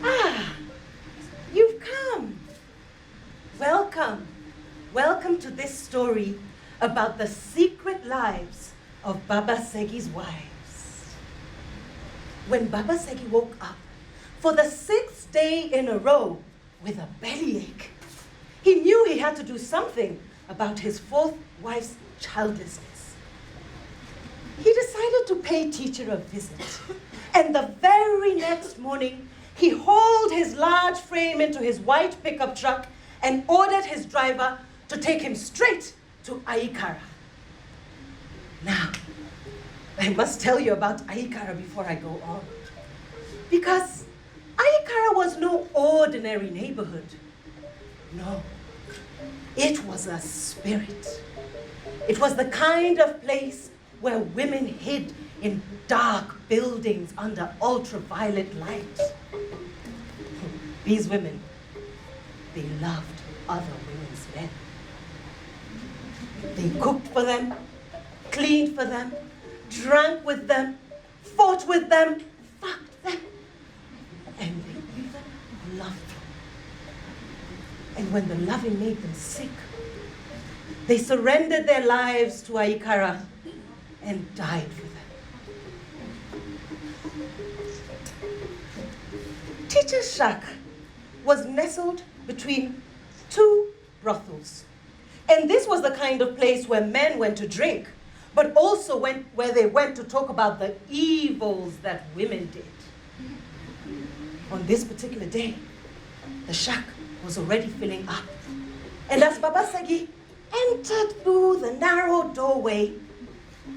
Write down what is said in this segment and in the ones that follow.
Ah, you've come. Welcome. Welcome to this story about the secret lives of Baba Segi's wives. When Baba Segi woke up for the 6th day in a row with a bellyache, he knew he had to do something about his 4th wife's childlessness. He decided to pay teacher a visit, and the very next morning, he hauled his large frame into his white pickup truck and ordered his driver to take him straight to Aikara. Now, I must tell you about Aikara before I go on, because Aikara was no ordinary neighborhood. No, it was a spirit. It was the kind of place where women hid in dark buildings under ultraviolet light. These women, they loved other women's men. They cooked for them, cleaned for them, drank with them, fought with them, fucked them, and they even loved them. And when the loving made them sick, they surrendered their lives to Aikara and died for them. Teacher's shack was nestled between 2 brothels. And this was the kind of place where men went to drink, but also where they went to talk about the evils that women did. On this particular day, the shack was already filling up. And as Baba Segi entered through the narrow doorway,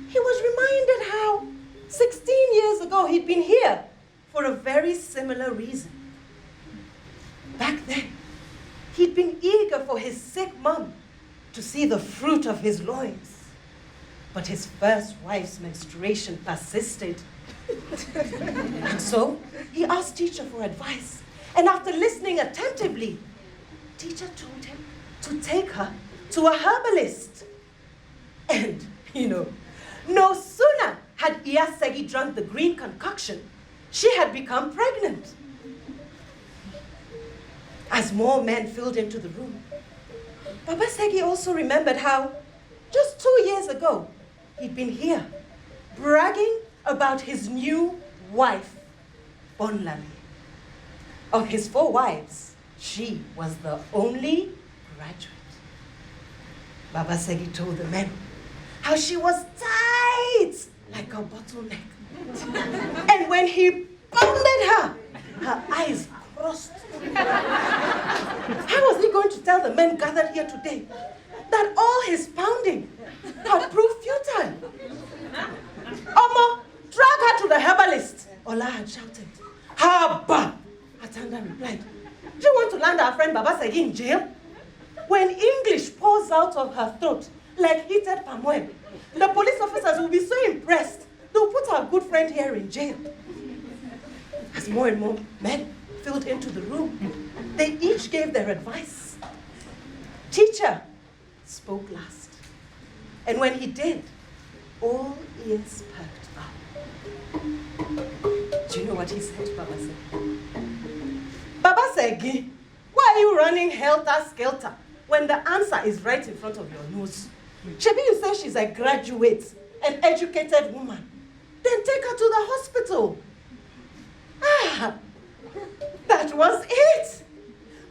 he was reminded how 16 years ago he'd been here for a very similar reason. Back then, he'd been eager for his sick mum to see the fruit of his loins. But his first wife's menstruation persisted. And so, he asked teacher for advice. And after listening attentively, teacher told him to take her to a herbalist. And, no sooner had Segi drunk the green concoction, she had become pregnant. As more men filled into the room, Baba Segi also remembered how, just 2 years ago, he'd been here, bragging about his new wife, Bonlali. Of his 4 wives, she was the only graduate. Baba Segi told the men how she was tight like a bottleneck. And when he pounded her, her eyes crossed. How was he going to tell the men gathered here today that all his pounding had proved futile? Omo, drag her to the herbalist, Ola had shouted. Haba, Atanda replied. Do you want to land our friend Baba Segi in jail? When English pours out of her throat like heated palm oil, the police officers will be so impressed, they'll put our good friend here in jail. As more and more men filled into the room, they each gave their advice. Teacher spoke last. And when he did, all ears perked up. Do you know what he said to Baba Segi? Baba Segi, why are you running helter-skelter when the answer is right in front of your nose? Shebi, you say she's a graduate, an educated woman. Then take her to the hospital. Ah, that was it.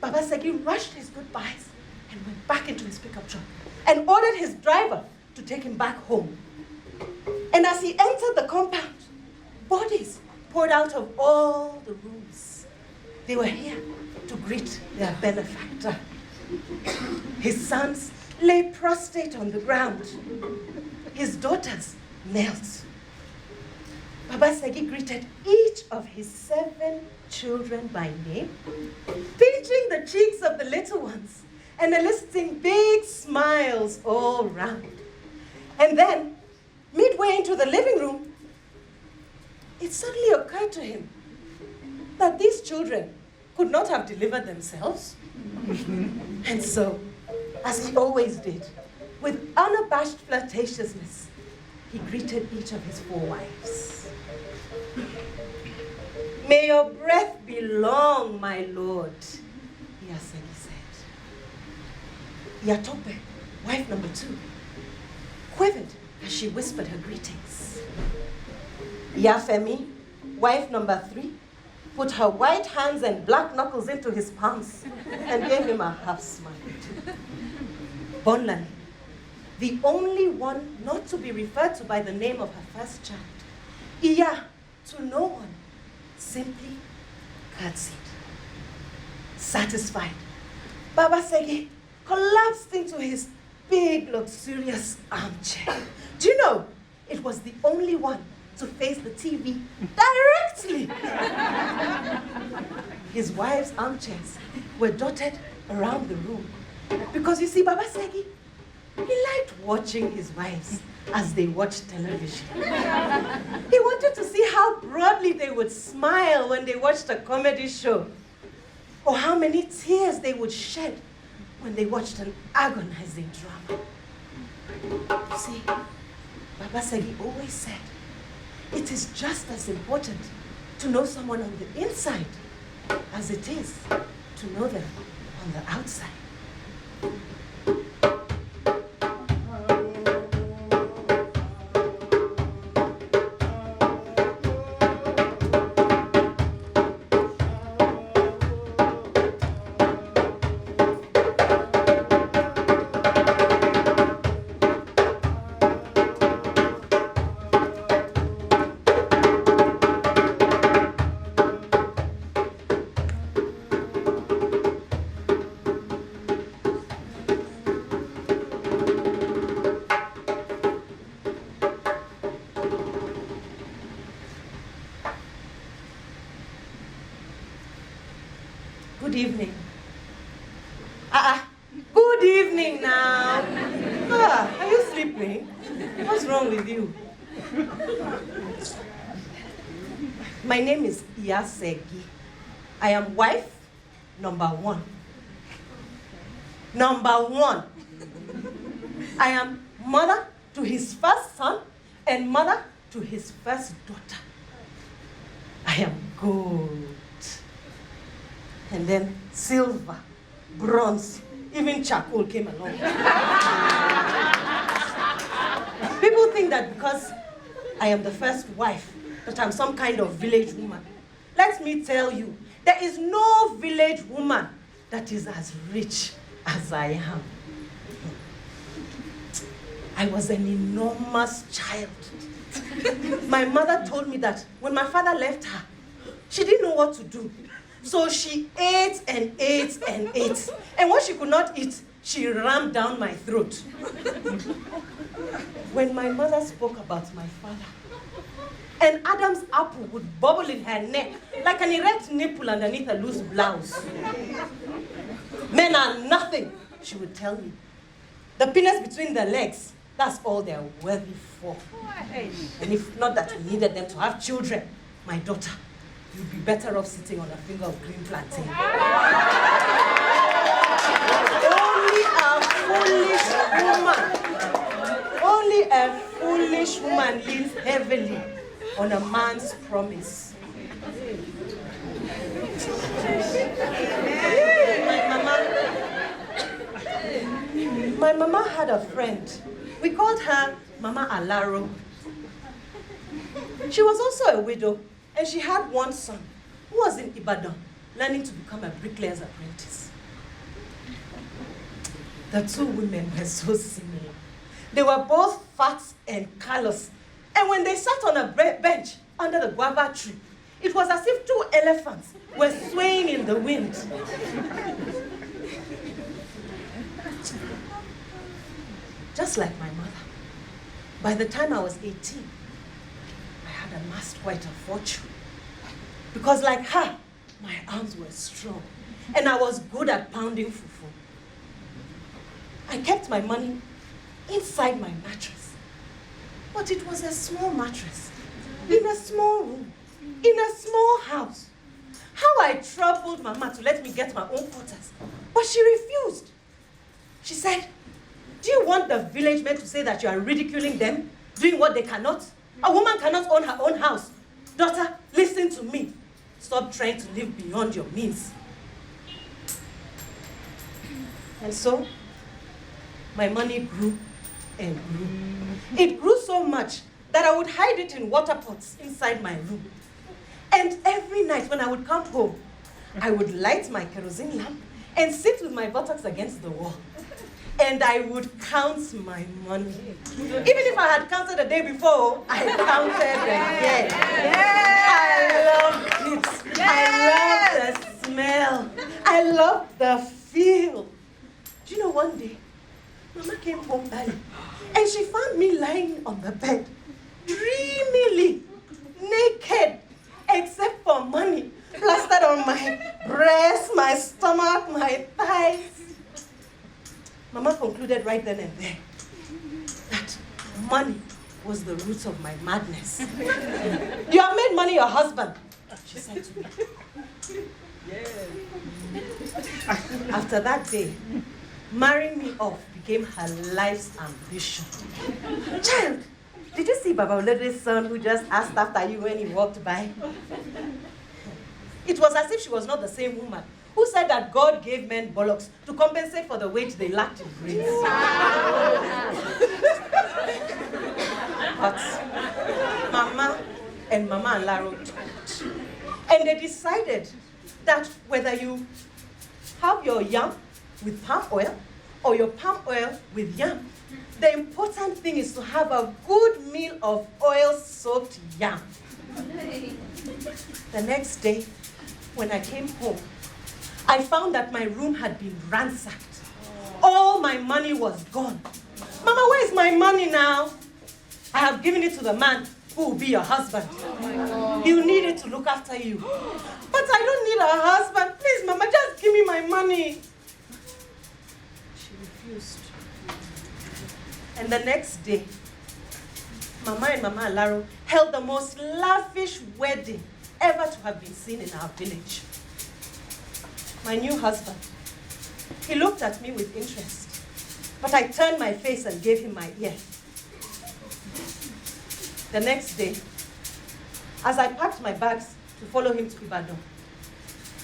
Baba Segi rushed his goodbyes and went back into his pickup truck and ordered his driver to take him back home. And as he entered the compound, bodies poured out of all the rooms. They were here to greet their benefactor. His sons lay prostrate on the ground. His daughters knelt. Baba Segi greeted each of his 7 children by name, pinching the cheeks of the little ones and eliciting big smiles all round. And then, midway into the living room, it suddenly occurred to him that these children could not have delivered themselves. And so, as he always did, with unabashed flirtatiousness, he greeted each of his 4 wives. "May your breath be long, my lord," Iyasegi said. Iyatope, wife number 2, quivered as she whispered her greetings. Iyafemi, wife number 3, put her white hands and black knuckles into his palms and gave him a half smile. Bonlani, the only one not to be referred to by the name of her first child, Iya, to no one, simply curtsied. Satisfied, Baba Segi collapsed into his big, luxurious armchair. Do you know, it was the only one to face the TV directly. His wife's armchairs were dotted around the room. Because you see, Baba Segi, he liked watching his wives as they watched television. He wanted to see how broadly they would smile when they watched a comedy show, or how many tears they would shed when they watched an agonizing drama. You see, Baba Segi always said, it is just as important to know someone on the inside as it is to know them on the outside. Good evening. Good evening now. Are you sleeping? What's wrong with you? My name is Iyasegi. I am wife number 1. Number 1. I am mother to his first son and mother to his first daughter. I am gold. And then silver, bronze, even charcoal came along. People think that because I am the first wife, that I'm some kind of village woman. Let me tell you, there is no village woman that is as rich as I am. I was an enormous child. My mother told me that when my father left her, she didn't know what to do. So she ate and ate and ate. And when she could not eat, she rammed down my throat. When my mother spoke about my father, an Adam's apple would bubble in her neck like an erect nipple underneath a loose blouse. Men are nothing, she would tell me. The penis between their legs, that's all they're worthy for. And if not that we needed them to have children, my daughter, you'd be better off sitting on a finger of green plantain. Only a foolish woman leans heavily on a man's promise. My mama had a friend. We called her Mama Alaro. She was also a widow. And she had one son who was in Ibadan, learning to become a bricklayer's apprentice. The two women were so similar. They were both fat and callous. And when they sat on a bench under the guava tree, it was as if 2 elephants were swaying in the wind. just like my mother. By the time I was 18, I had amassed quite a fortune. Because like her, my arms were strong, and I was good at pounding fufu. I kept my money inside my mattress. But it was a small mattress, in a small room, in a small house. How I troubled Mama to let me get my own quarters, but she refused. She said, do you want the village men to say that you are ridiculing them, doing what they cannot? A woman cannot own her own house. Daughter, listen to me. Stop trying to live beyond your means. And so, my money grew and grew. It grew so much that I would hide it in water pots inside my room. And every night when I would come home, I would light my kerosene lamp and sit with my buttocks against the wall. And I would count my money. Even if I had counted the day before, I counted again. I loved it. I loved the smell. I loved the feel. Do you know, one day, Mama came home early, and she found me lying on the bed, dreamily, naked, except for money, plastered on my breast, my stomach, my thighs. Mama concluded right then and there that money was the root of my madness. You have made money your husband, she said to me. After that day, marrying me off became her life's ambition. Child, did you see Baba Olede's son who just asked after you when he walked by? It was as if she was not the same woman who said that God gave men bollocks to compensate for the weight they lacked in brains. But Mama and Laro talked. And they decided that whether you have your yam with palm oil or your palm oil with yam, the important thing is to have a good meal of oil-soaked yam. The next day, when I came home, I found that my room had been ransacked. All my money was gone. Mama, where's my money now? I have given it to the man who will be your husband. He'll need it to look after you. But I don't need a husband. Please, Mama, just give me my money. She refused. And the next day, Mama and Mama Alaro held the most lavish wedding ever to have been seen in our village. My new husband, he looked at me with interest, but I turned my face and gave him my ear. The next day, as I packed my bags to follow him to Ibadan,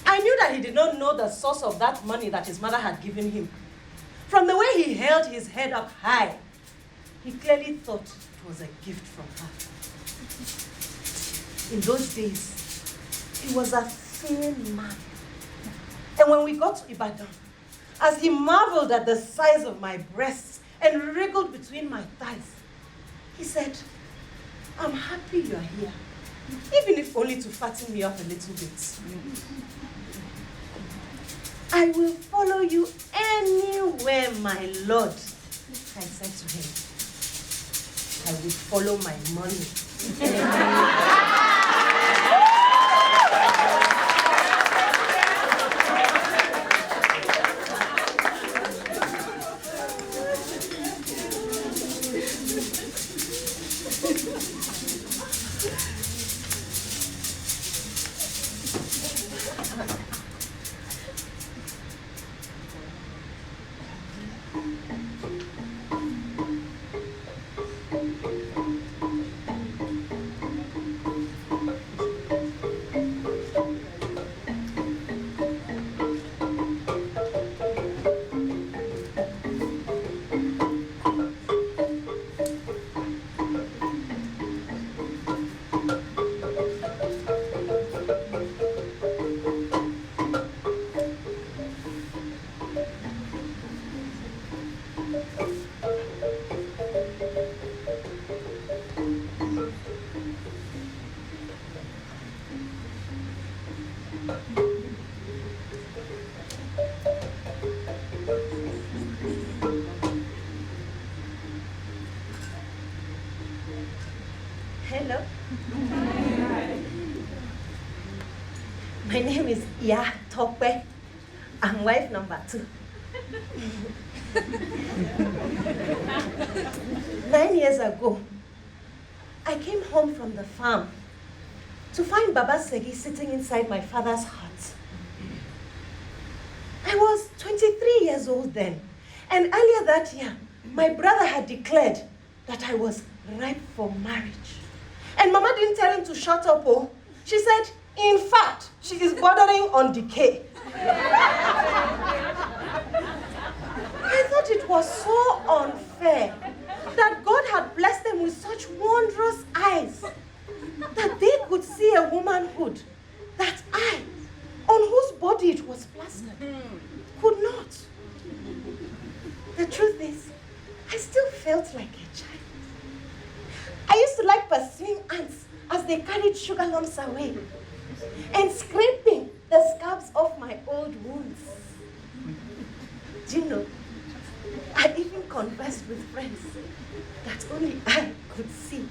I knew that he did not know the source of that money that his mother had given him. From the way he held his head up high, he clearly thought it was a gift from her. In those days, he was a thin man. And when we got to Ibadan, as he marveled at the size of my breasts and wriggled between my thighs, he said, I'm happy you're here, even if only to fatten me up a little bit. I will follow you anywhere, my Lord. I said to him, I will follow my money. Hello. My name is Ya Tope. I'm wife number 2. 9 years ago, I came home from the farm to find Baba Segi sitting inside my father's hut. I was 23 years old then, and earlier that year, my brother had declared that I was ripe for marriage. And Mama didn't tell him to shut up, oh. She said, in fact, she is bordering on decay. I thought it was so unfair that God had blessed them with such wondrous eyes that they could see a womanhood that I, on whose body it was plastered, could not. The truth is, I still felt like a child. I used to like pursuing ants as they carried sugar lumps away and scraping the scabs off my old wounds. Do you know, I even conversed with friends that only I could see.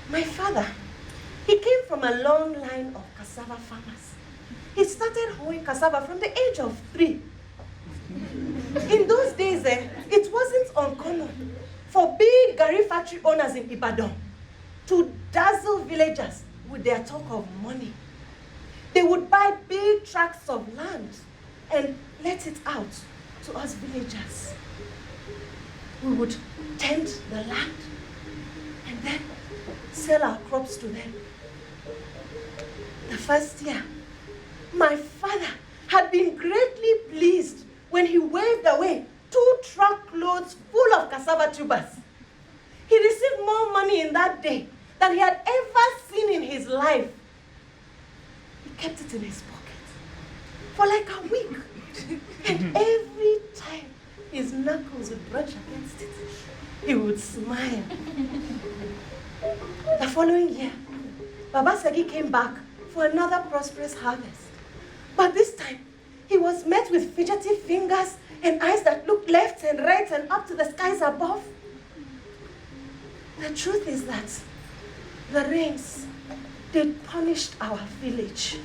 My father, he came from a long line of cassava farmers. He started hoeing cassava from the age of 3. In those days, it wasn't uncommon for big Gari factory owners in Ibadan to dazzle villagers with their talk of money. They would buy big tracts of land and let it out to us villagers. We would tend the land and then sell our crops to them. The first year, my father had been greatly pleased when he waved away 2 truckloads full of cassava tubers. He received more money in that day than he had ever seen in his life. He kept it in his pocket for like a week. And every time his knuckles would brush against it, he would smile. The following year, Baba Segi came back for another prosperous harvest. But this time, he was met with fidgety fingers and eyes that looked left and right and up to the skies above. The truth is that the rains, they punished our village.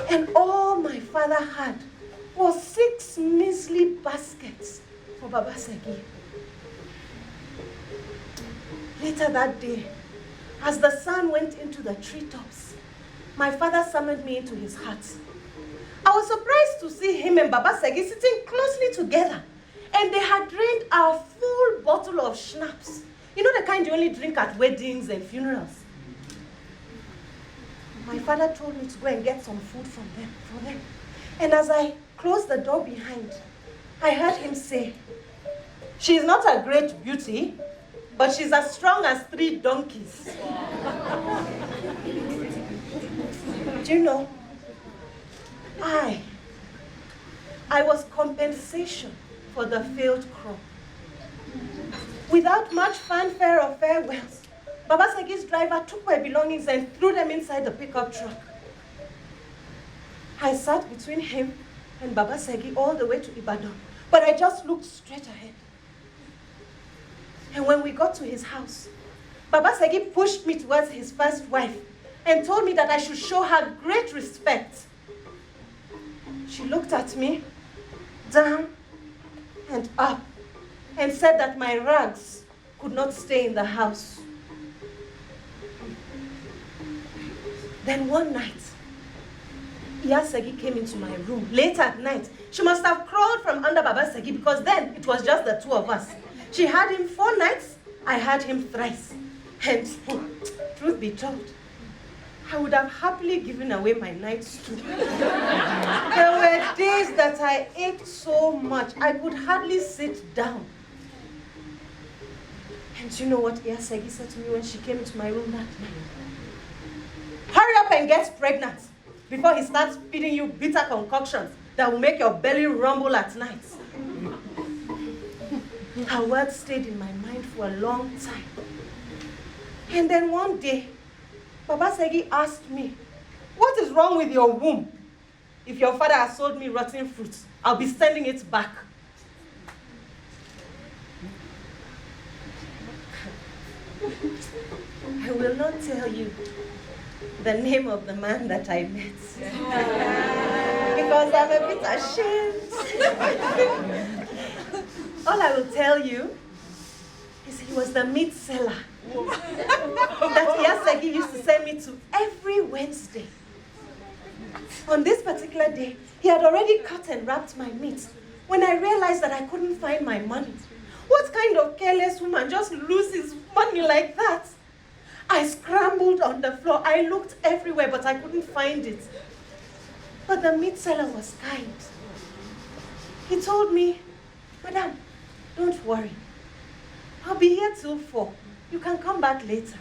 And all my father had was 6 measly baskets for Baba Segi. Later that day, as the sun went into the treetops, my father summoned me into his hut. I was surprised to see him and Baba Segi sitting closely together, and they had drained a full bottle of schnapps. You know the kind you only drink at weddings and funerals. My father told me to go and get some food for them. And as I closed the door behind, I heard him say, "She is not a great beauty, but she's as strong as 3 donkeys." Do you know, I was compensation for the failed crop. Without much fanfare or farewells, Baba Segi's driver took my belongings and threw them inside the pickup truck. I sat between him and Baba Segi all the way to Ibadan, but I just looked straight ahead. And when we got to his house, Baba Segi pushed me towards his first wife and told me that I should show her great respect. She looked at me, down and up, and said that my rags could not stay in the house. Then one night, Segi came into my room late at night. She must have crawled from under Baba Segi because then it was just the 2 of us. She had him 4 nights, I had him thrice. And truth be told, I would have happily given away my nights too. There were days that I ate so much, I could hardly sit down. And you know what Segi said to me when she came into my room that night? "Hurry up and get pregnant before he starts feeding you bitter concoctions that will make your belly rumble at night." Her words stayed in my mind for a long time. And then one day, Baba Segi asked me, "What is wrong with your womb? If your father has sold me rotten fruit, I'll be sending it back." cannot tell you the name of the man that I met. Because I'm a bit ashamed. All I will tell you is he was the meat seller that Segi used to send me to every Wednesday. On this particular day, he had already cut and wrapped my meat when I realized that I couldn't find my money. What kind of careless woman just loses money like that? I scrambled on the floor. I looked everywhere, but I couldn't find it. But the meat seller was kind. He told me, "Madam, don't worry. I'll be here till 4. You can come back later."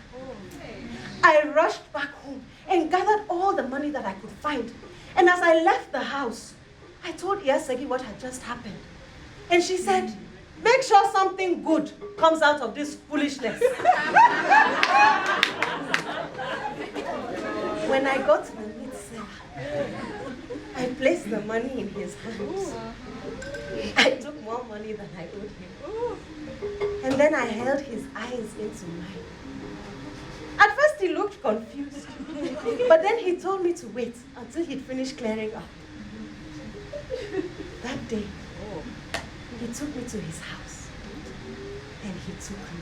I rushed back home and gathered all the money that I could find. And as I left the house, I told Segi what had just happened. And she said, "Make sure something good comes out of this foolishness." When I got to the meat seller, I placed the money in his hands. I took more money than I owed him. And then I held his eyes into mine. At first he looked confused, but then he told me to wait until he'd finished clearing up. That day, he took me to his house, and he took me.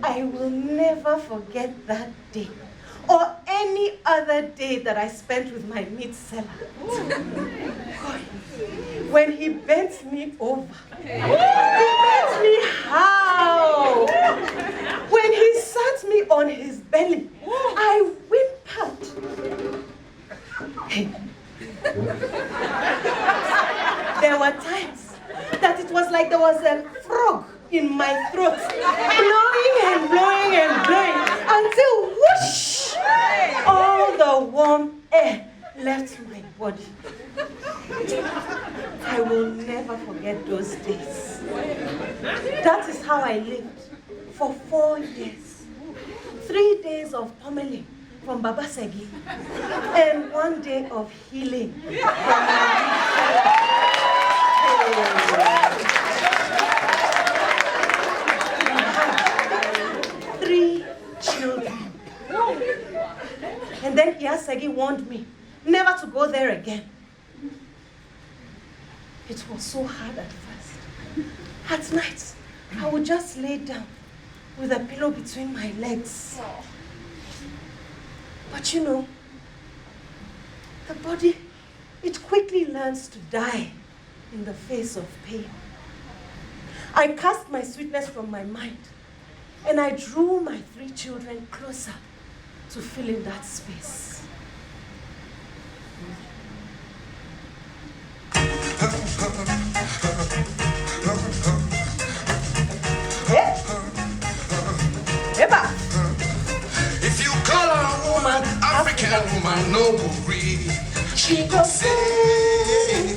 I will never forget that day, or any other day that I spent with my meat seller. When he bent me over, he bent me how? When he sat me on his belly, I whimpered. There were times that it was like there was a frog in my throat, blowing and blowing and blowing, until whoosh, all the warm air left my body. I will never forget those days. That is how I lived for 4 years. 3 days of pummeling from Baba Segi, and 1 day of healing from three children. And then Segi warned me never to go there again. It was so hard at first. At night, I would just lay down with a pillow between my legs. But you know, the body, it quickly learns to die in the face of pain. I cast my sweetness from my mind, and I drew my 3 children closer to fill in that space. If you call her a woman, African woman, no go read. She go say,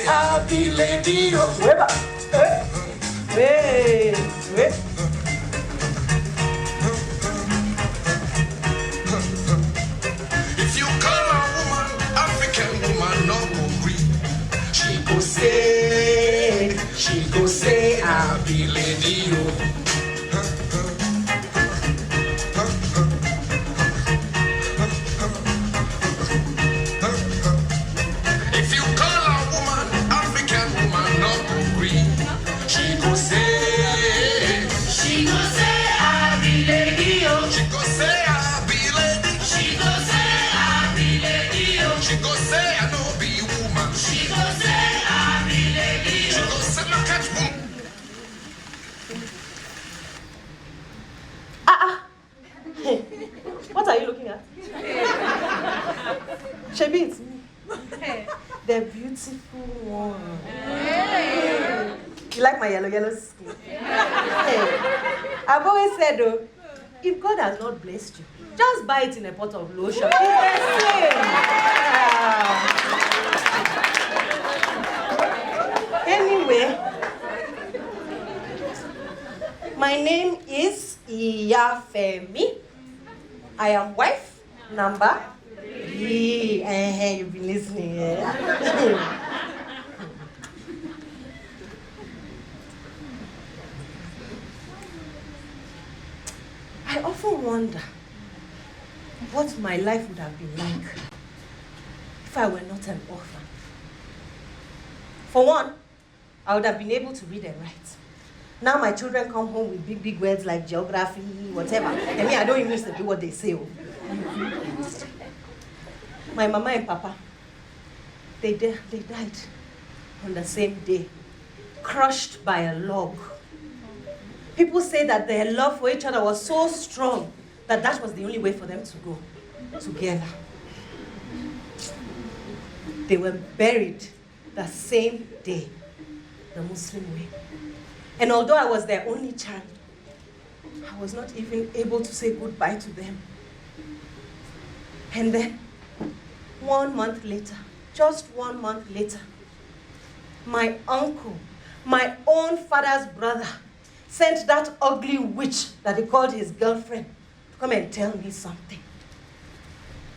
I'll be lady of If you call her a woman, African woman, no go read. She go say, I'll be lady of What are you looking at? Shebi, it's me. The beautiful one. You like my yellow skin? I've always said, though, if God has not blessed you, just buy it in a pot of lotion. It's the same. Anyway, my name is Iyafemi. I am wife number 3. You've been listening. wonder what my life would have been like if I were not an orphan. For one, I would have been able to read and write. Now my children come home with big, big words like geography, whatever. And me, I don't even used to do what they say. My mama and papa, they died on the same day, crushed by a log. People say that their love for each other was so strong that that was the only way for them to go together. They were buried the same day, the Muslim way. And although I was their only child, I was not even able to say goodbye to them. And then, 1 month later, just 1 month later, my uncle, my own father's brother, sent that ugly witch that he called his girlfriend to come and tell me something.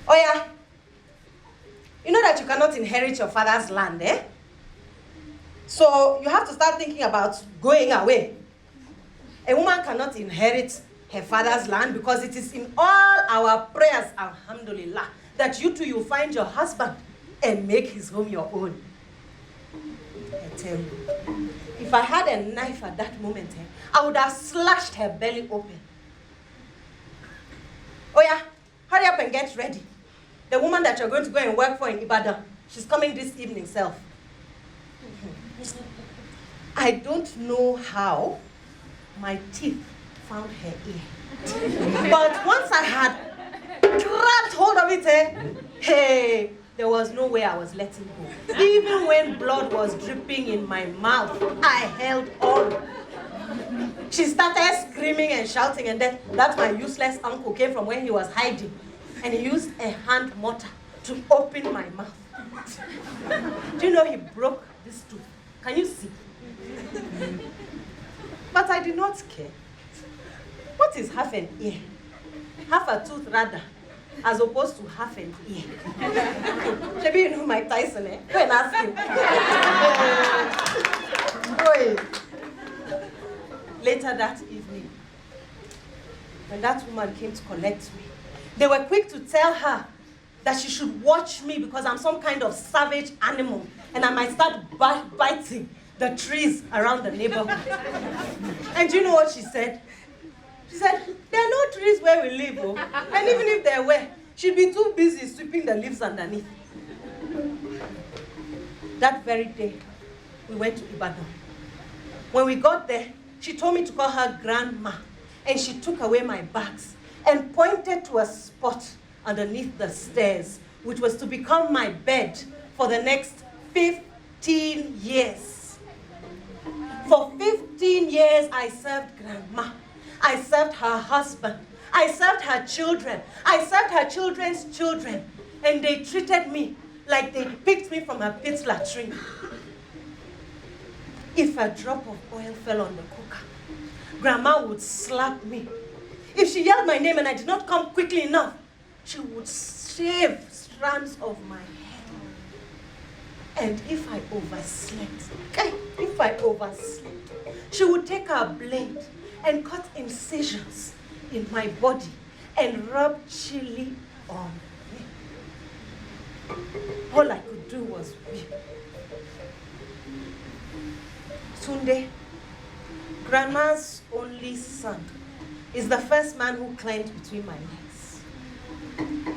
Oh yeah, you know that you cannot inherit your father's land, eh? So you have to start thinking about going away. A woman cannot inherit her father's land because it is in all our prayers, alhamdulillah, that you two will find your husband and make his home your own. I tell you, if I had a knife at that moment, I would have slashed her belly open. Oh yeah, hurry up and get ready. The woman that you're going to go and work for in Ibadan, she's coming this evening, self. I don't know how my teeth found her ear. But once I had grabbed hold of it, hey, there was no way I was letting go. Even when blood was dripping in my mouth, I held on. She started screaming and shouting, and then that my useless uncle came from where he was hiding, and he used a hand mortar to open my mouth. Do you know he broke this tooth? Can you see? But I did not care. What is half an ear? Half a tooth rather, as opposed to half an ear. Maybe you know Mike Tyson, eh? Go and ask him. Boy. Later that evening, when that woman came to collect me, they were quick to tell her that she should watch me because I'm some kind of savage animal and I might start biting the trees around the neighborhood. And do you know what she said? She said, there are no trees where we live, oh. And even if there were, she'd be too busy sweeping the leaves underneath. That very day, we went to Ibadan. When we got there, she told me to call her grandma, and she took away my bags and pointed to a spot underneath the stairs, which was to become my bed for the next 15 years. For 15 years, I served grandma. I served her husband. I served her children. I served her children's children. And they treated me like they picked me from a pit latrine. If a drop of oil fell on the cooker, grandma would slap me. If she yelled my name and I did not come quickly enough, she would shave strands of my hair. And if I overslept, she would take her blade and cut incisions in my body and rub chili on me. All I could do was weep. Tunde, grandma's only son, is the first man who climbed between my legs.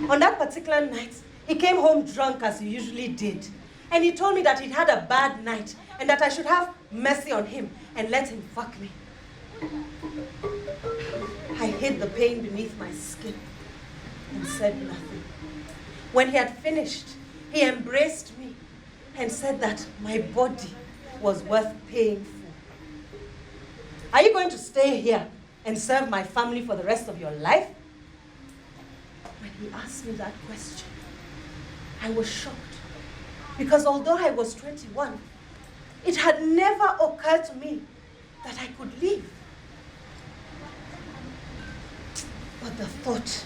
On that particular night, he came home drunk as he usually did. And he told me that he'd had a bad night and that I should have mercy on him and let him fuck me. I hid the pain beneath my skin and said nothing. When he had finished, he embraced me and said that my body was worth paying for. Are you going to stay here and serve my family for the rest of your life? When he asked me that question, I was shocked. Because although I was 21, it had never occurred to me that I could leave. But the thought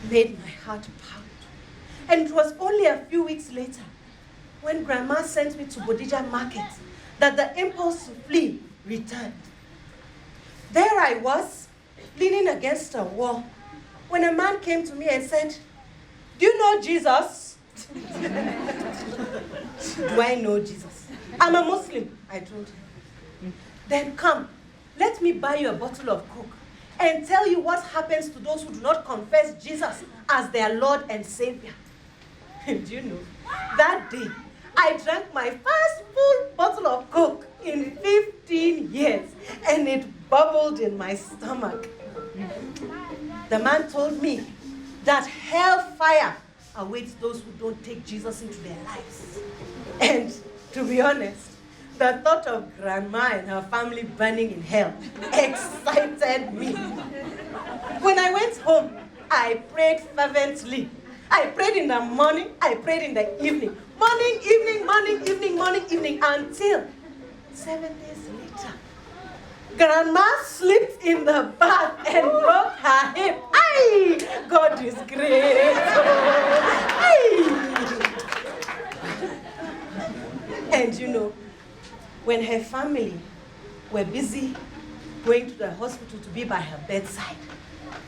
made my heart pound. And it was only a few weeks later, when Grandma sent me to Bodija Market, that the impulse to flee returned. There I was, leaning against a wall, when a man came to me and said, "Do you know Jesus?" Do I know Jesus? I'm a Muslim, I told him. Then come, let me buy you a bottle of Coke and tell you what happens to those who do not confess Jesus as their Lord and Savior. Do you know, that day, I drank my first full bottle of Coke in 15 years, and it bubbled in my stomach. The man told me that hellfire awaits those who don't take Jesus into their lives. And to be honest, the thought of grandma and her family burning in hell excited me. When I went home, I prayed fervently. I prayed in the morning, I prayed in the evening. Morning, evening, morning, evening, morning, evening, until 7 days later, Grandma slipped in the bath and broke her hip. Aye! God is great. Aye! And you know, when her family were busy going to the hospital to be by her bedside,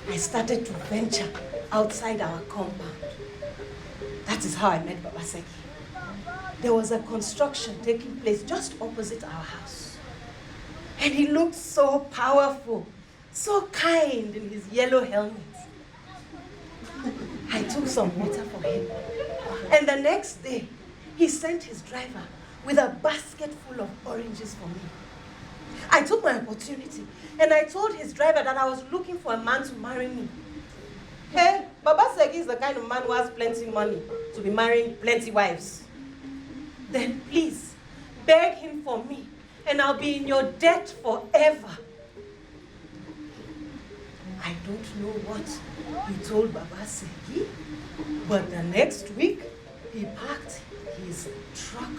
I started to venture outside our compound. That is how I met Baba Segi. There was a construction taking place just opposite our house. And he looked so powerful, so kind in his yellow helmet. I took some water for him. And the next day, he sent his driver with a basket full of oranges for me. I took my opportunity and I told his driver that I was looking for a man to marry me. Hey, Baba Segi is the kind of man who has plenty money to be marrying plenty wives. Then please, beg him for me and I'll be in your debt forever. I don't know what he told Baba Segi, but the next week, he parked his truck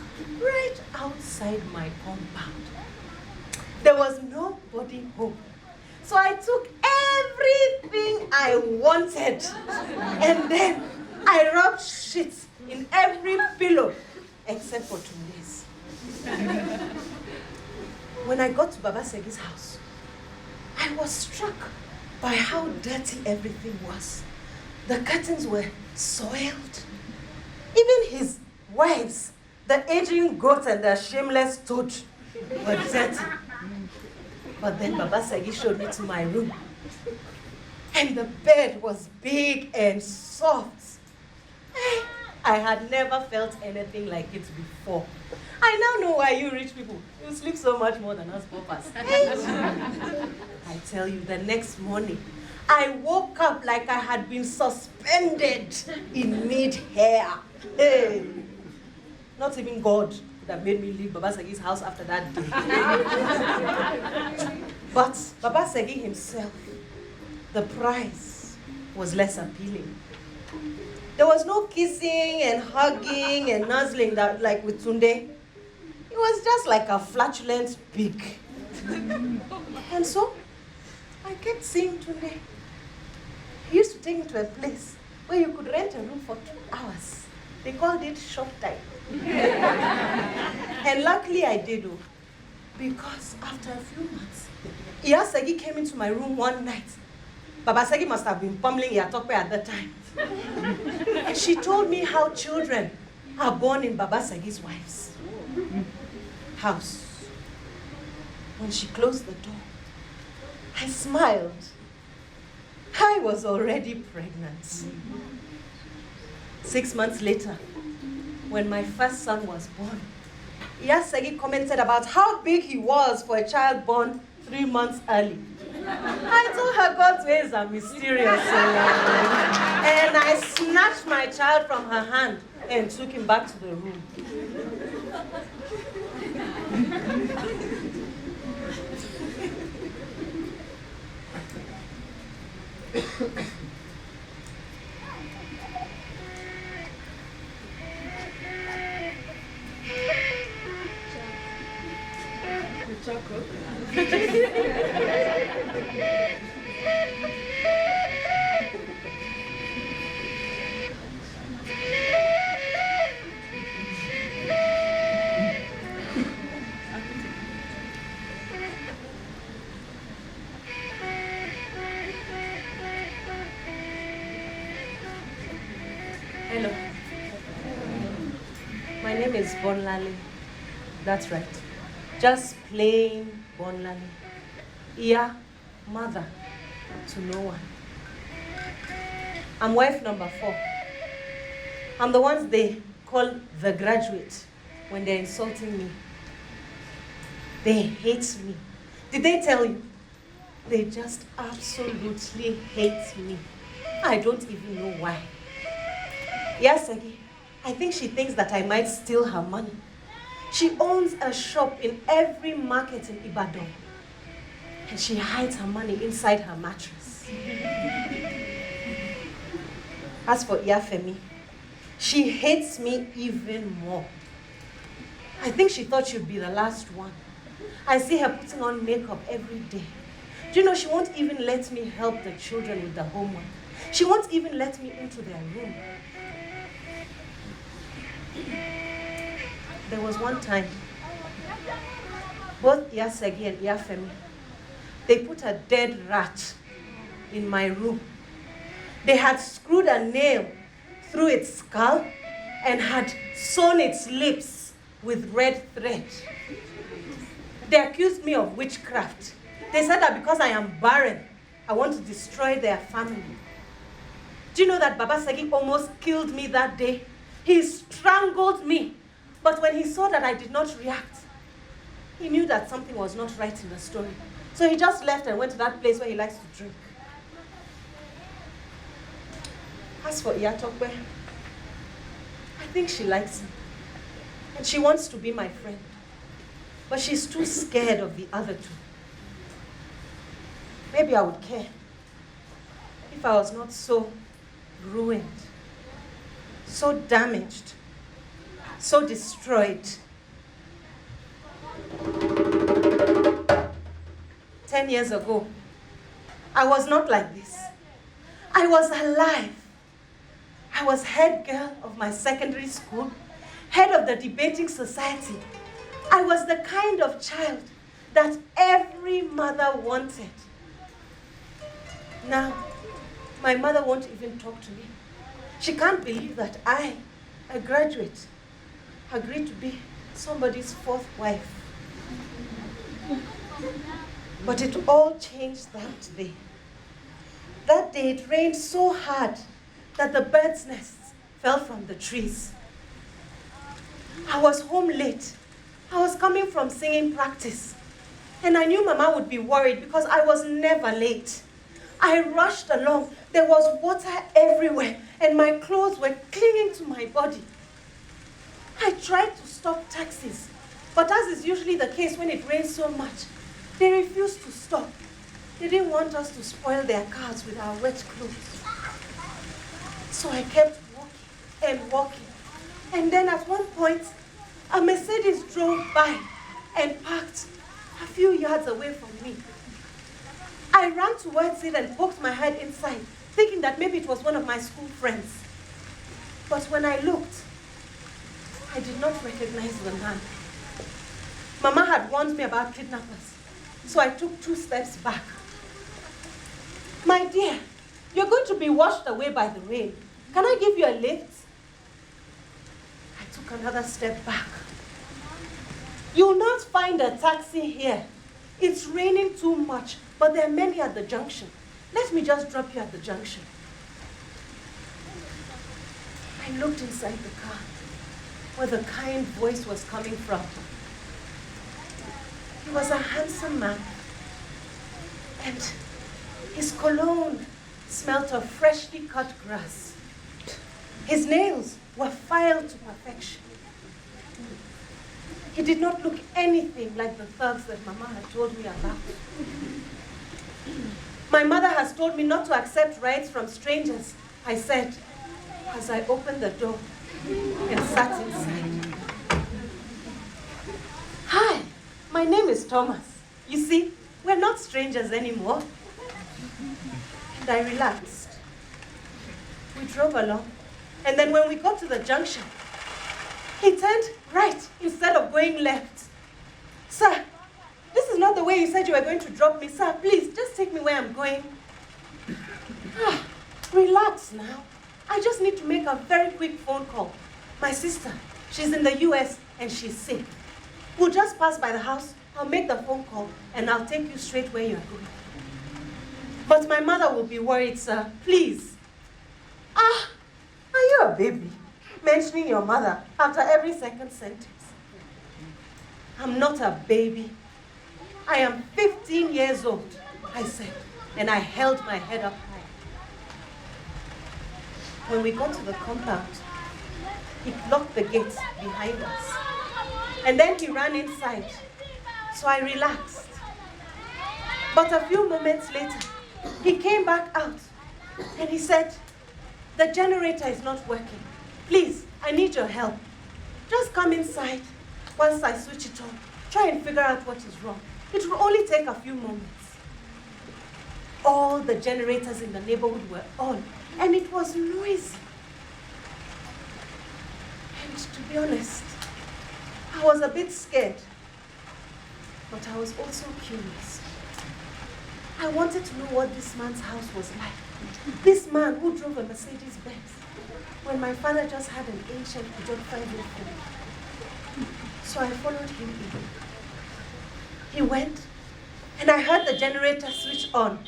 right outside my compound. There was nobody home. So I took everything I wanted and then I rubbed shit in every pillow except for 2 days. When I got to Baba Segi's house, I was struck by how dirty everything was. The curtains were soiled. Even his wives, the aging goat and the shameless toad, were dirty. But then Baba Segi showed me to my room. And the bed was big and soft. I had never felt anything like it before. I now know why you rich people, you sleep so much more than us paupers. I tell you, the next morning, I woke up like I had been suspended in mid-air. Hey. Not even God would have made me leave Baba Segi's house after that day. But Baba Segi himself, the price was less appealing. There was no kissing and hugging and nuzzling that like with Tunde. It was just like a flatulent pig. And so, I kept seeing Tunde. He used to take me to a place where you could rent a room for 2 hours. They called it shop time. And luckily I did, because after a few months, Segi came into my room one night. Baba Segi must have been pummeling Iyatokpe at the time. And she told me how children are born in Baba Segi's wife's house. When she closed the door, I smiled. I was already pregnant. 6 months later, when my first son was born, Segi commented about how big he was for a child born 3 months early. I told her God's ways are mysterious. And I snatched my child from her hand and took him back to the room. is Bonlale. That's right. Just plain Bonlale. Yeah, mother to no one. I'm wife number 4. I'm the ones they call the graduate when they're insulting me. They hate me. Did they tell you? They just absolutely hate me. I don't even know why. Yes, Segi, I think she thinks that I might steal her money. She owns a shop in every market in Ibadan. And she hides her money inside her mattress. As for Iyafemi, she hates me even more. I think she thought she'd be the last one. I see her putting on makeup every day. Do you know, she won't even let me help the children with the homework. She won't even let me into their room. There was one time, both Segi and Iyafemi, they put a dead rat in my room. They had screwed a nail through its skull and had sewn its lips with red thread. They accused me of witchcraft. They said that because I am barren, I want to destroy their family. Do you know that Baba Segi almost killed me that day? He strangled me. But when he saw that I did not react, he knew that something was not right in the story. So he just left and went to that place where he likes to drink. As for Iyatokwe, I think she likes me. And she wants to be my friend. But she's too scared of the other two. Maybe I would care if I was not so ruined, so damaged, so destroyed. 10 years ago, I was not like this. I was alive. I was head girl of my secondary school, head of the debating society. I was the kind of child that every mother wanted. Now, my mother won't even talk to me. She can't believe that I, a graduate, agreed to be somebody's 4th wife. But it all changed that day. That day it rained so hard that the birds' nests fell from the trees. I was home late. I was coming from singing practice. And I knew Mama would be worried because I was never late. I rushed along. There was water everywhere and my clothes were clinging to my body. I tried to stop taxis, but as is usually the case when it rains so much, they refused to stop. They didn't want us to spoil their cars with our wet clothes. So I kept walking and walking. And then at one point, a Mercedes drove by and parked a few yards away from me. I ran towards it and poked my head inside, thinking that maybe it was one of my school friends. But when I looked, I did not recognize the man. Mama had warned me about kidnappers, so I took 2 steps back. My dear, you're going to be washed away by the rain. Can I give you a lift? I took another step back. You'll not find a taxi here. It's raining too much, but there are many at the junction. Let me just drop you at the junction. I looked inside the car, where the kind voice was coming from. He was a handsome man, and his cologne smelt of freshly cut grass. His nails were filed to perfection. He did not look anything like the thugs that Mama had told me about. My mother has told me not to accept rides from strangers, I said, as I opened the door and sat inside. Hi, my name is Thomas. You see, we're not strangers anymore. And I relaxed. We drove along, and then when we got to the junction, he turned right instead of going left. Sir, this is not the way you said you were going to drop me. Sir, please, just take me where I'm going. Relax now. I just need to make a very quick phone call. My sister, She's in the US and she's sick. We'll just pass by the house, I'll make the phone call, and I'll take you straight where you're going. But my mother will be worried, sir. Please. Are you a baby? Mentioning your mother after every second sentence. I'm not a baby. I am 15 years old, I said, and I held my head up high. When we got to the compound, he locked the gates behind us. And then he ran inside. So I relaxed. But a few moments later, he came back out and he said, "The generator is not working. Please, I need your help. Just come inside once I switch it on. Try and figure out what is wrong. It will only take a few moments." All the generators in the neighborhood were on, and it was noisy. And to be honest, I was a bit scared, but I was also curious. I wanted to know what this man's house was like. This man who drove a Mercedes Benz, when my father just had an ancient Peugeot 504. So I followed him in. He went, and I heard the generator switch on.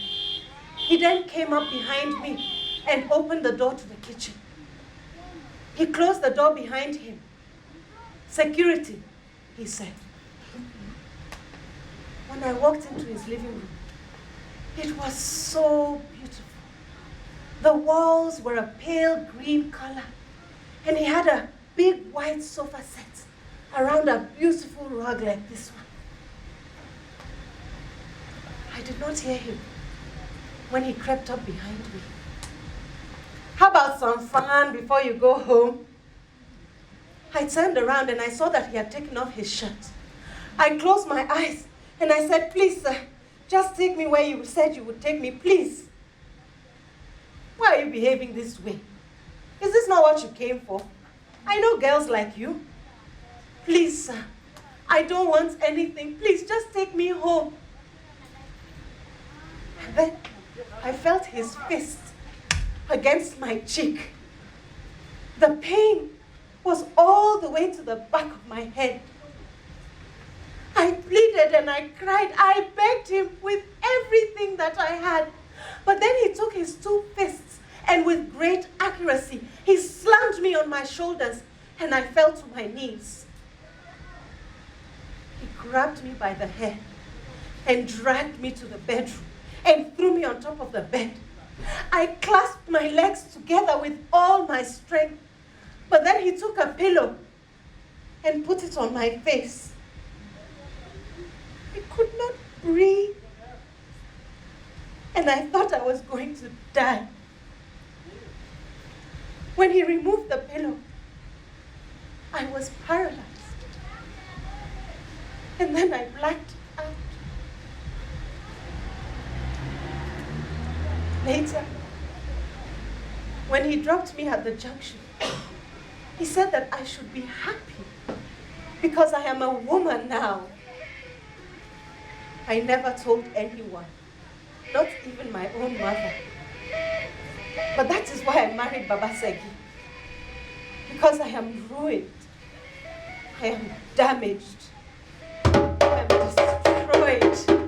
He then came up behind me and opened the door to the kitchen. He closed the door behind him. "Security," he said. When I walked into his living room, it was so beautiful. The walls were a pale green color, and he had a big white sofa set around a beautiful rug like this one. I did not hear him when he crept up behind me. "How about some fun before you go home?" I turned around and I saw that he had taken off his shirt. I closed my eyes and I said, "Please, sir, just take me where you said you would take me, please." "Why are you behaving this way? Is this not what you came for? I know girls like you." "Please, sir, I don't want anything. Please, just take me home." And then I felt his fist against my cheek. The pain was all the way to the back of my head. I pleaded and I cried. I begged him with everything that I had. But then he took his two fists and with great accuracy, he slammed me on my shoulders and I fell to my knees. He grabbed me by the hair and dragged me to the bedroom and threw me on top of the bed. I clasped my legs together with all my strength, but then he took a pillow and put it on my face. I could not breathe, and I thought I was going to die. When he removed the pillow, I was paralyzed. And then I blacked out. Later, when he dropped me at the junction, he said that I should be happy because I am a woman now. I never told anyone, not even my own mother. But that is why I married Baba Segi. Because I am ruined. I am damaged. I am destroyed.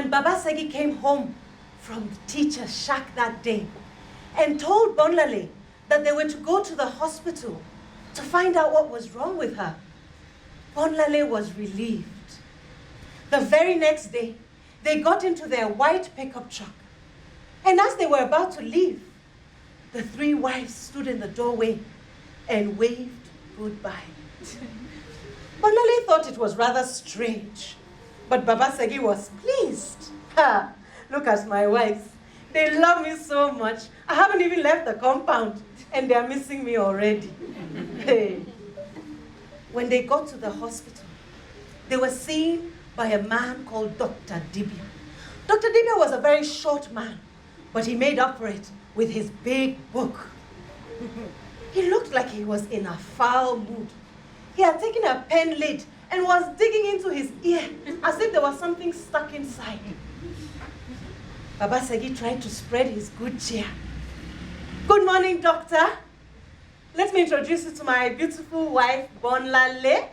Baba Segi came home from the teacher's shack that day and told Bonlale that they were to go to the hospital to find out what was wrong with her. Bonlale was relieved. The very next day, they got into their white pickup truck. And as they were about to leave, the three wives stood in the doorway and waved goodbye. Bonale thought it was rather strange, but Baba Segi was pleased. Ha! Look at my wives. They love me so much. I haven't even left the compound, and they are missing me already. Hey. When they got to the hospital, they were seen by a man called Dr. Dibia. Dr. Dibia was a very short man, but he made up for it with his big book. He looked like he was in a foul mood. He had taken a pen lid and was digging into his ear as if there was something stuck inside. Baba Segi tried to spread his good cheer. Good morning, doctor. Let me introduce you to my beautiful wife, Bonlale.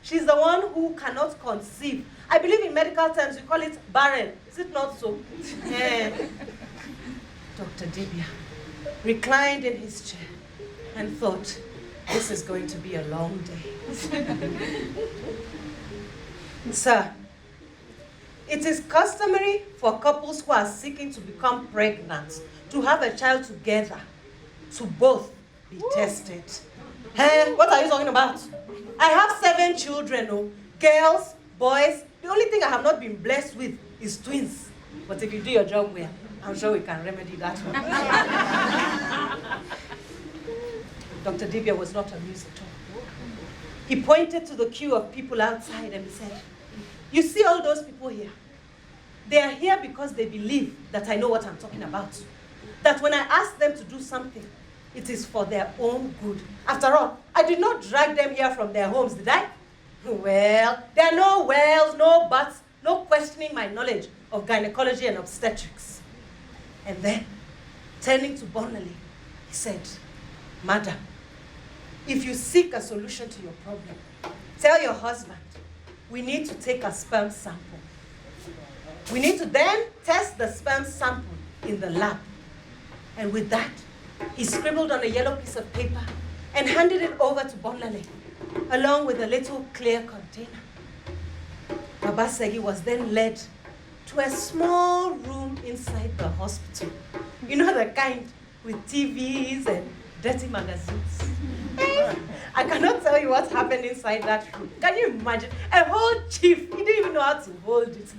She's the one who cannot conceive. I believe in medical terms we call it barren. Is it not so? Dr. Dibia reclined in his chair and thought, this is going to be a long day. Sir, it is customary for couples who are seeking to become pregnant to have a child together, to both be tested. Hey, what are you talking about? I have 7 children, girls, boys. The only thing I have not been blessed with is twins. But if you do your job well, I'm sure we can remedy that one. Dr. Dibia was not amused at all. He pointed to the queue of people outside and he said, you see all those people here? They are here because they believe that I know what I'm talking about. That when I ask them to do something, it is for their own good. After all, I did not drag them here from their homes, did I? Well, there are no wells, no buts, no questioning my knowledge of gynecology and obstetrics. And then, turning to Bonlale, he said, Madam, if you seek a solution to your problem, tell your husband, we need to take a sperm sample. We need to then test the sperm sample in the lab. And with that, he scribbled on a yellow piece of paper and handed it over to Bonlale, along with a little clear container. Baba Segi was then led to a small room inside the hospital. You know, the kind with TVs and dirty magazines. I cannot tell you what happened inside that room. Can you imagine? A whole chief, he didn't even know how to hold it.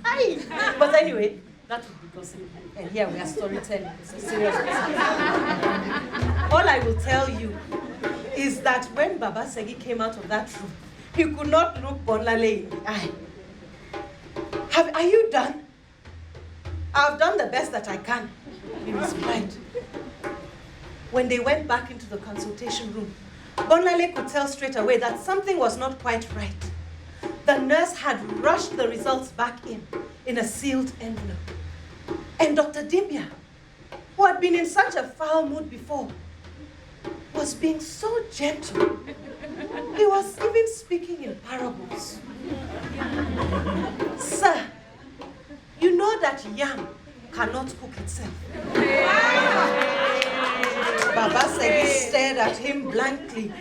But anyway, that would be gossip. And here we are storytelling. It's a serious business. All I will tell you is that when Baba Segi came out of that room, he could not look Bonlale in the eye. Are you done? I've done the best that I can, he replied. When they went back into the consultation room, Bonlale could tell straight away that something was not quite right. The nurse had rushed the results back in a sealed envelope. And Dr. Dibia, who had been in such a foul mood before, was being so gentle. He was even speaking in parables. Sir, you know that yam cannot cook itself. Baba Segi stared at him blankly.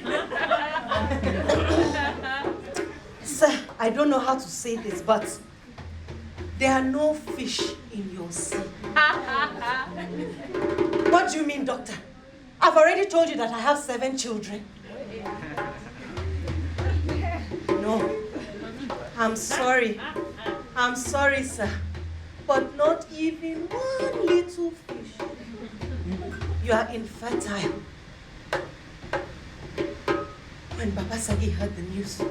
Sir, I don't know how to say this, but there are no fish in your sea. What do you mean, doctor? I've already told you that I have 7 children. No, I'm sorry. I'm sorry, sir. But not even one little fish. You are infertile. When Baba Segi heard the news,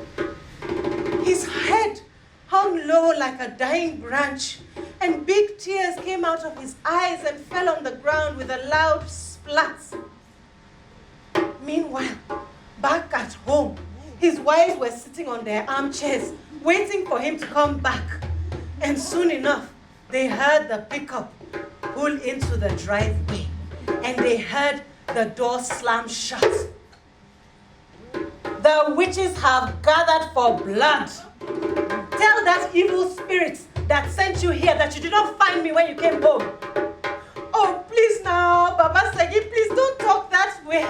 his head hung low like a dying branch, and big tears came out of his eyes and fell on the ground with a loud splat. Meanwhile, back at home, his wives were sitting on their armchairs, waiting for him to come back. And soon enough, they heard the pickup pull into the driveway, and they heard the door slam shut. The witches have gathered for blood. Tell that evil spirit that sent you here that you did not find me when you came home. Oh, please now, Baba Segi, please don't talk that way.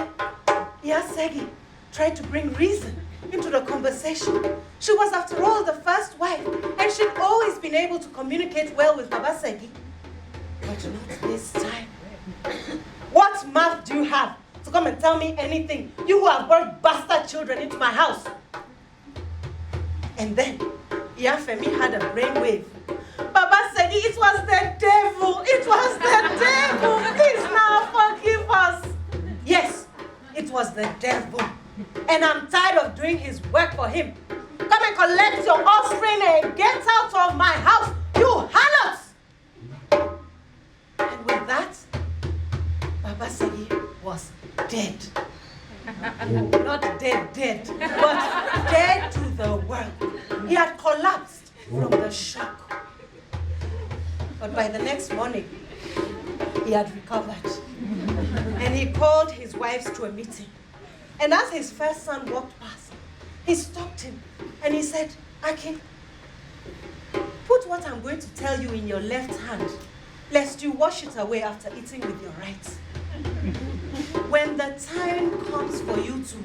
Yes, Segi tried to bring reason into the conversation. She was, after all, the first wife, and she'd always been able to communicate well with Baba Segi. But not this time. What mouth do you have to come and tell me anything? You who have brought bastard children into my house. And then Iyafemi had a brainwave. Baba Segi, it was the devil. It was the devil. Please now forgive us. Yes, it was the devil. And I'm tired of doing his work for him. Come and collect your offspring and get out of my house, you harlots! And with that, Baba Segi was dead. Not dead, but dead to the world. He had collapsed from the shock. But by the next morning, he had recovered. And he called his wives to a meeting. And as his first son walked past, he stopped him and he said, Aki, put what I'm going to tell you in your left hand, lest you wash it away after eating with your right. When the time comes for you to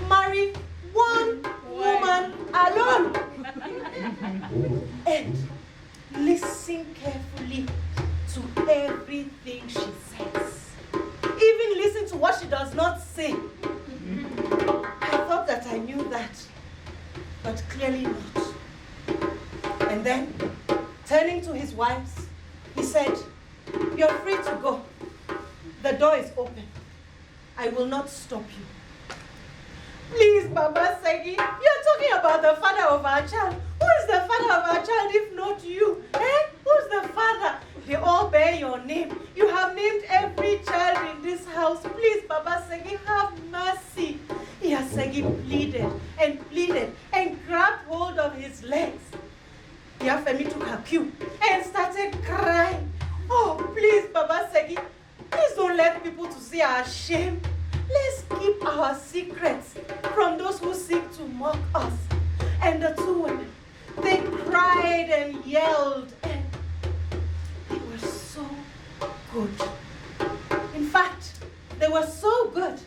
marry one woman alone. And listen carefully to everything she says. Even listen to what she does not say. I thought that I knew that, but clearly not. And then, turning to his wives, he said, you're free to go. The door is open. I will not stop you. Please, Baba Segi, you're talking about the father of our child. Who is the father of our child if not you? Who's the father? They all bear your name. You have named every child in this house. Please, Baba Segi, have mercy. Segi pleaded and grabbed hold of his legs. Iyafemi took her cue and started crying. Oh, please, Baba Segi, please don't let people to see our shame. Let's keep our secrets from those who seek to mock us. And the two women, they cried and yelled, and they were so good. In fact, they were so good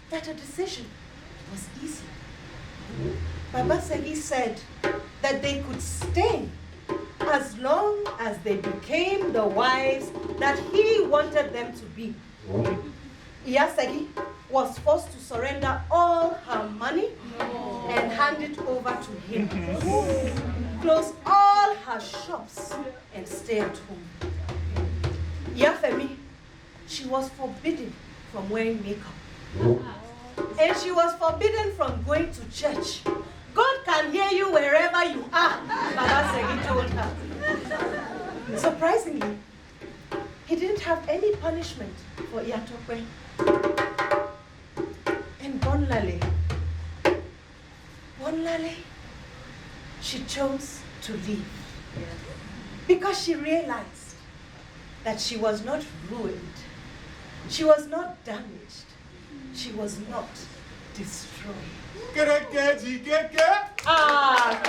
that a decision was easy. Baba Segi said that they could stay as long as they became the wives that he wanted them to be. Segi was forced to surrender all her money and hand it over to him. Close all her shops and stay at home. Iyafemi, she was forbidden from wearing makeup. And she was forbidden from going to church. God can hear you wherever you are, Baba Segi told her. Surprisingly, he didn't have any punishment for Iyatokwe. And Bonlale, she chose to leave because she realized that she was not ruined, she was not damaged, she was not destroyed. Ah,